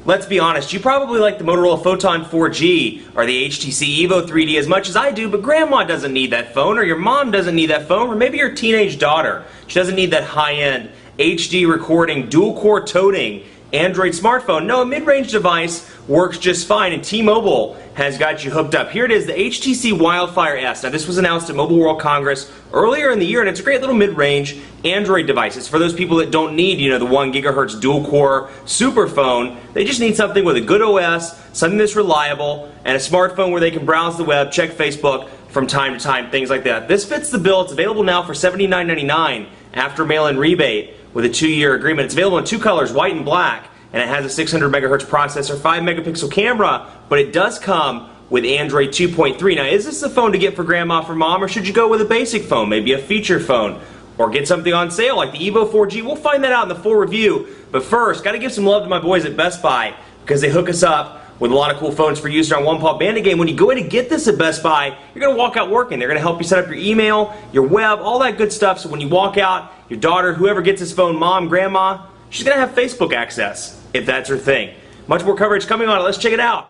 Let's be honest, you probably like the Motorola Photon 4G or the HTC Evo 3D as much as I do, but grandma doesn't need that phone, or your mom doesn't need that phone, or maybe your teenage daughter. She doesn't need that high-end HD recording, dual-core toting Android smartphone. No, a mid-range device works just fine, and T-Mobile has got you hooked up. Here it is, the HTC Wildfire S. Now, this was announced at Mobile World Congress earlier in the year, and it's a great little mid-range Android device. It's for those people that don't need, the 1 gigahertz dual-core super phone. They just need something with a good OS, something that's reliable, and a smartphone where they can browse the web, check Facebook from time to time, things like that. This fits the bill. It's available now for $79.99 after mail-in rebate with a 2-year agreement. It's available in 2 colors, white and black, and it has a 600 megahertz processor, 5 megapixel camera, but it does come with Android 2.3. Now, is this the phone to get for grandma, for mom, or should you go with a basic phone, maybe a feature phone, or get something on sale like the Evo 4G? We'll find that out in the full review. But first, got to give some love to my boys at Best Buy because they hook us up with a lot of cool phones for use on One Paw Bandit Game. When you go in to get this at Best Buy, you're going to walk out working. They're going to help you set up your email, your web, all that good stuff. So when you walk out, your daughter, whoever gets this phone, mom, grandma, she's going to have Facebook access, if that's her thing. Much more coverage coming on it. Let's check it out.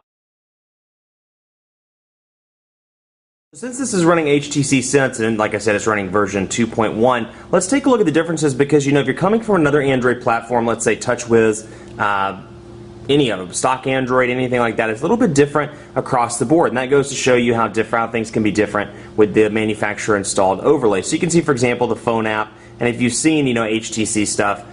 Since this is running HTC Sense, and like I said, it's running version 2.1, let's take a look at the differences because, if you're coming from another Android platform, let's say TouchWiz, any of them, stock Android, anything like that, it's a little bit different across the board. And that goes to show you how things can be different with the manufacturer installed overlay. So you can see, for example, the phone app, and if you've seen, HTC stuff,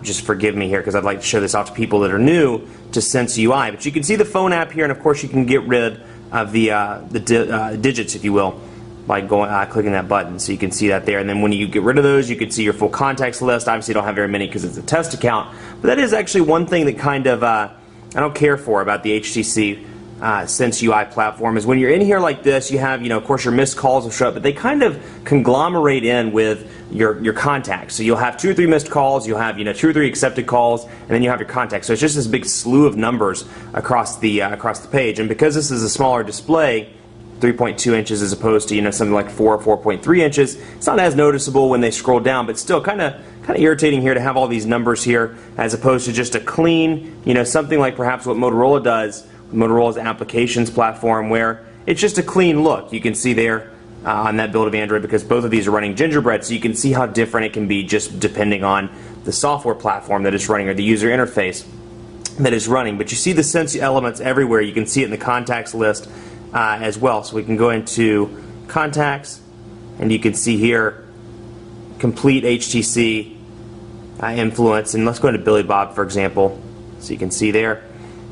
just forgive me here because I'd like to show this off to people that are new to Sense UI. But you can see the phone app here, and of course you can get rid of the digits, if you will, by clicking that button. So you can see that there, and then when you get rid of those, you can see your full contacts list. Obviously, you don't have very many because it's a test account, but that is actually one thing that kind of I don't care for about the HTC Sense UI platform is when you're in here like this, you have, of course, your missed calls will show up, but they kind of conglomerate in with your contacts. So you'll have 2 or 3 missed calls, you'll have 2 or 3 accepted calls, and then you have your contacts. So it's just this big slew of numbers across the page. And because this is a smaller display, 3.2 inches as opposed to something like 4.3 inches, it's not as noticeable when they scroll down, but still kind of irritating here to have all these numbers here as opposed to just a clean, something like perhaps what Motorola does, Motorola's applications platform, where it's just a clean look. You can see there on that build of Android, because both of these are running Gingerbread, so you can see how different it can be just depending on the software platform that it's running or the user interface that is running. But you see the Sense elements everywhere. You can see it in the contacts list as well. So we can go into contacts, and you can see here complete HTC influence. And let's go into Billy Bob, for example, so you can see there.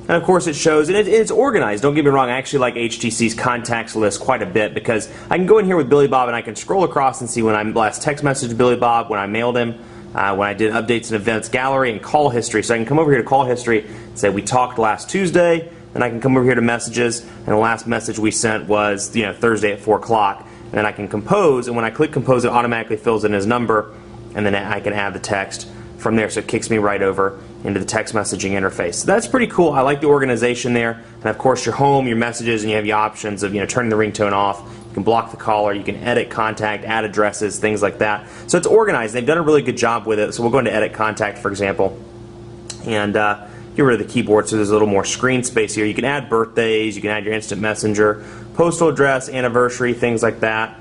And of course it shows, and it's organized. Don't get me wrong, I actually like HTC's contacts list quite a bit because I can go in here with Billy Bob and I can scroll across and see when I last text messaged Billy Bob, when I mailed him, when I did updates and events gallery, and call history. So I can come over here to call history and say we talked last Tuesday, and I can come over here to messages, and the last message we sent was Thursday at 4 o'clock. And then I can compose, and when I click compose, it automatically fills in his number, and then I can add the text from there, so it kicks me right over into the text messaging interface. So that's pretty cool. I like the organization there. And of course your home, your messages, and you have the options of turning the ringtone off. You can block the caller, you can edit contact, add addresses, things like that. So it's organized. They've done a really good job with it. So we'll go into edit contact, for example, and get rid of the keyboard so there's a little more screen space here. You can add birthdays, you can add your instant messenger, postal address, anniversary, things like that.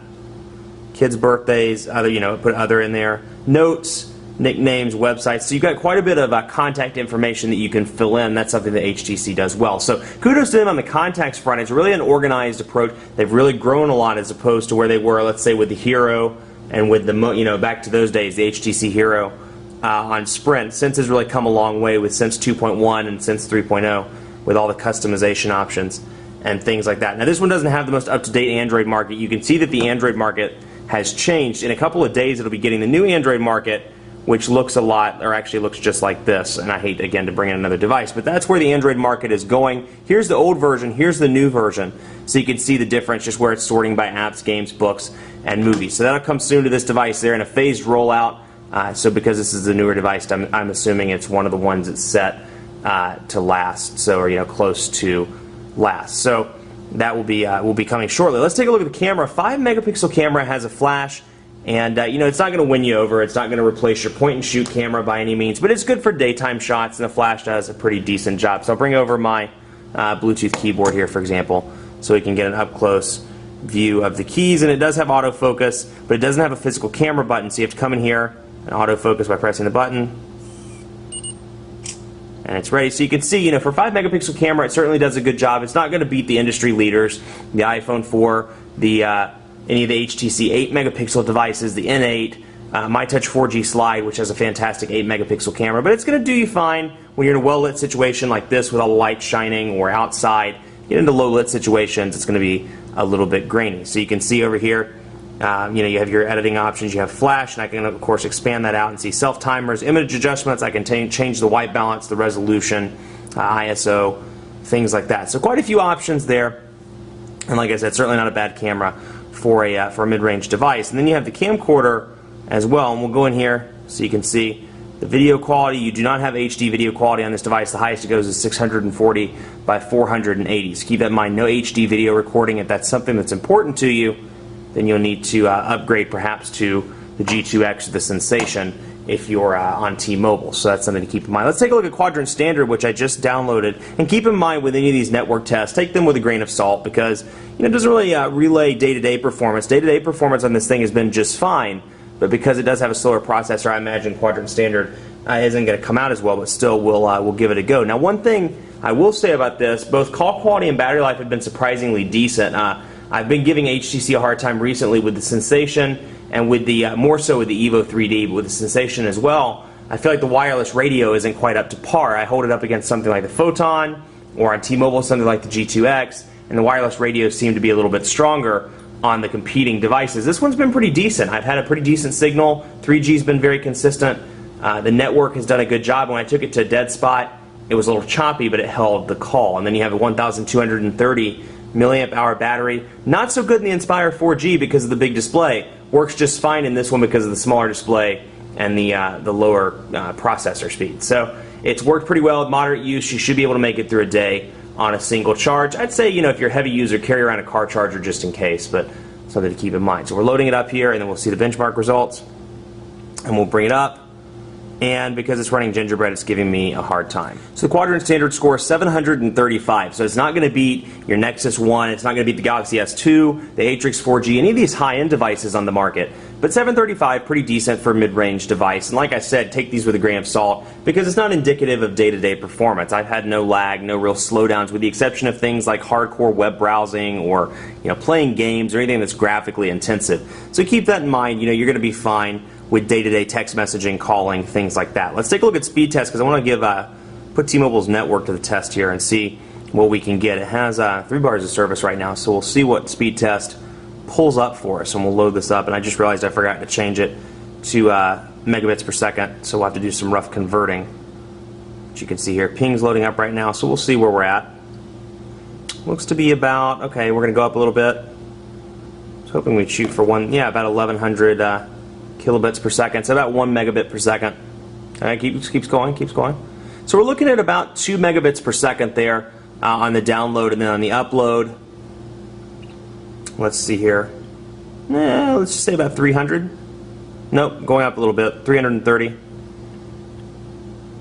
Kids' birthdays, other, put other in there. Notes, nicknames, websites. So you've got quite a bit of contact information that you can fill in. That's something that HTC does well. So kudos to them on the contacts front. It's really an organized approach. They've really grown a lot as opposed to where they were, let's say, with the Hero and with the, back to those days, the HTC Hero on Sprint. Sense has really come a long way with Sense 2.1 and Sense 3.0 with all the customization options and things like that. Now this one doesn't have the most up-to-date Android market. You can see that the Android market has changed. In a couple of days it'll be getting the new Android market, which looks a lot, or actually looks just like this, and I hate, again, to bring in another device, but that's where the Android market is going. Here's the old version, here's the new version, so you can see the difference, just where it's sorting by apps, games, books, and movies. So that'll come soon to this device. They're in a phased rollout, so because this is the newer device, I'm assuming it's one of the ones that's set to last, so, or close to last. So that will be coming shortly. Let's take a look at the camera. 5 megapixel camera, has a flash And you know, it's not going to win you over. It's not going to replace your point and shoot camera by any means, but it's good for daytime shots, and the flash does a pretty decent job. So I'll bring over my Bluetooth keyboard here, for example, so we can get an up close view of the keys. And it does have autofocus, but it doesn't have a physical camera button, so you have to come in here and autofocus by pressing the button, and it's ready. So you can see, you know, for a 5 megapixel camera, it certainly does a good job. It's not going to beat the industry leaders, the iPhone 4, the any of the HTC 8 megapixel devices, the N8, MyTouch 4G Slide, which has a fantastic 8 megapixel camera, but it's going to do you fine when you're in a well lit situation like this with all the light shining, or outside. Get into low lit situations, it's going to be a little bit grainy. So you can see over here, you know, you have your editing options, you have flash, and I can of course expand that out and see self timers, image adjustments. I can change the white balance, the resolution, ISO, things like that. So quite a few options there, and like I said, certainly not a bad camera for a mid-range device. And then you have the camcorder as well, and we'll go in here so you can see the video quality. You do not have HD video quality on this device. The highest it goes is 640 by 480. So keep that in mind, no HD video recording. If that's something that's important to you, then you'll need to upgrade perhaps to the G2X or the Sensation if you're on T-Mobile. So that's something to keep in mind. Let's take a look at Quadrant Standard, which I just downloaded. And keep in mind with any of these network tests, take them with a grain of salt, because you know, it doesn't really relay day-to-day performance. Day-to-day performance on this thing has been just fine, but because it does have a slower processor, I imagine Quadrant Standard isn't going to come out as well, but still we'll give it a go. Now, one thing I will say about this, both call quality and battery life have been surprisingly decent. I've been giving HTC a hard time recently with the Sensation, and with the more so with the Evo 3D, but with the Sensation as well. I feel like the wireless radio isn't quite up to par. I hold it up against something like the Photon, or on T-Mobile something like the G2X, and the wireless radios seem to be a little bit stronger on the competing devices. This one's been pretty decent. I've had a pretty decent signal. 3G's been very consistent. The network has done a good job. When I took it to a dead spot, it was a little choppy, but it held the call. And then you have a 1,230 milliamp hour battery. Not so good in the Inspire 4G because of the big display. Works just fine in this one because of the smaller display and the lower processor speed. So it's worked pretty well with moderate use. You should be able to make it through a day on a single charge. I'd say, you know, if you're a heavy user, carry around a car charger just in case, but something to keep in mind. So we're loading it up here, and then we'll see the benchmark results, and we'll bring it up. And because it's running Gingerbread, it's giving me a hard time. So the Quadrant Standard score is 735. So it's not going to beat your Nexus 1. It's not going to beat the Galaxy S2, the Atrix 4G, any of these high-end devices on the market. But 735, pretty decent for a mid-range device. And like I said, take these with a grain of salt because it's not indicative of day-to-day performance. I've had no lag, no real slowdowns, with the exception of things like hardcore web browsing or, you know, playing games or anything that's graphically intensive. So keep that in mind. You know, you're going to be fine with day-to-day text messaging, calling, things like that. Let's take a look at speed test because I want to give put T-Mobile's network to the test here and see what we can get. It has 3 bars of service right now, so we'll see what speed test pulls up for us, and we'll load this up. And I just realized I forgot to change it to megabits per second, so we'll have to do some rough converting. As you can see here, ping's loading up right now, so we'll see where we're at. Looks to be about, okay, we're going to go up a little bit. I was hoping we'd shoot for about 1100 kilobits per second, so about 1 megabit per second. Keeps going. So we're looking at about 2 megabits per second there on the download, and then on the upload, let's see here. Let's just say about 300. Nope, going up a little bit. 330. I'm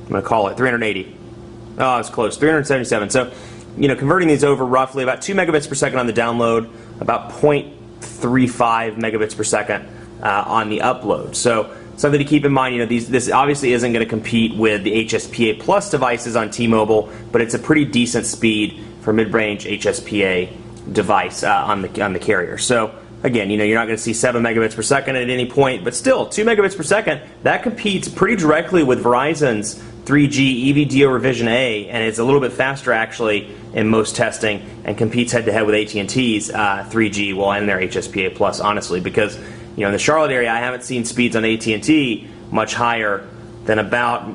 going to call it 380. Oh, it's close. 377. So, you know, converting these over roughly about 2 megabits per second on the download, about 0.35 megabits per second on the upload. So something to keep in mind, you know, this obviously isn't going to compete with the HSPA Plus devices on T-Mobile, but it's a pretty decent speed for mid-range HSPA device on the carrier. So again, you know, you're not going to see 7 megabits per second at any point, but still 2 megabits per second, that competes pretty directly with Verizon's 3G EVDO revision A, and it's a little bit faster actually in most testing, and competes head-to-head with AT&T's 3G, well, and their HSPA Plus, honestly, because, you know, in the Charlotte area, I haven't seen speeds on AT&T much higher than about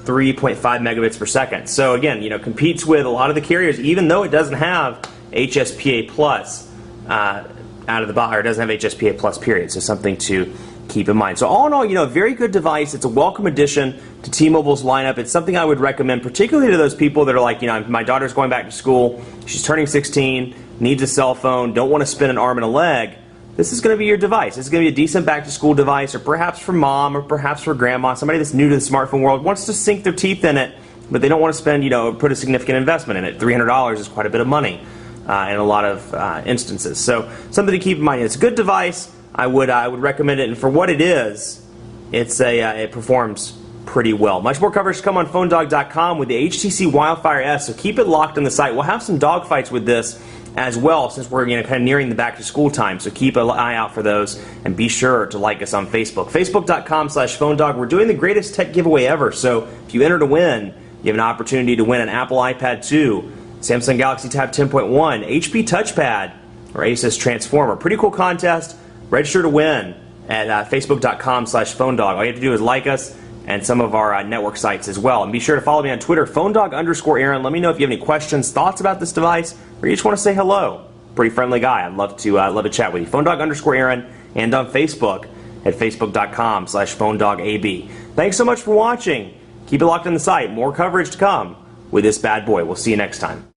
3.5 megabits per second. So again, you know, competes with a lot of the carriers, even though it doesn't have HSPA Plus out of the box, or doesn't have HSPA Plus period. So something to keep in mind. So all in all, you know, a very good device. It's a welcome addition to T-Mobile's lineup. It's something I would recommend, particularly to those people that are like, you know, my daughter's going back to school, she's turning 16, needs a cell phone, don't want to spend an arm and a leg this is going to be your device. This is going to be a decent back-to-school device, or perhaps for mom, or perhaps for grandma, somebody that's new to the smartphone world, wants to sink their teeth in it, but they don't want to spend, put a significant investment in it. $300 is quite a bit of money in a lot of instances. So something to keep in mind. It's a good device. I would recommend it, and for what it is, it performs pretty well. Much more coverage to come on PhoneDog.com with the HTC Wildfire S, so keep it locked on the site. We'll have some dogfights with this as well, since we're kind of nearing the back-to-school time, so keep an eye out for those, and be sure to like us on Facebook. Facebook.com/PhoneDog. We're doing the greatest tech giveaway ever, so if you enter to win, you have an opportunity to win an Apple iPad 2, Samsung Galaxy Tab 10.1, HP Touchpad, or Asus Transformer. Pretty cool contest. Register to win at Facebook.com/PhoneDog. All you have to do is like us and some of our network sites as well. And be sure to follow me on Twitter, PhoneDog_Aaron. Let me know if you have any questions, thoughts about this device, or you just want to say hello. Pretty friendly guy. I'd love to chat with you. PhoneDog_Aaron, and on Facebook at Facebook.com/PhoneDogAB. Thanks so much for watching. Keep it locked on the site. More coverage to come with this bad boy. We'll see you next time.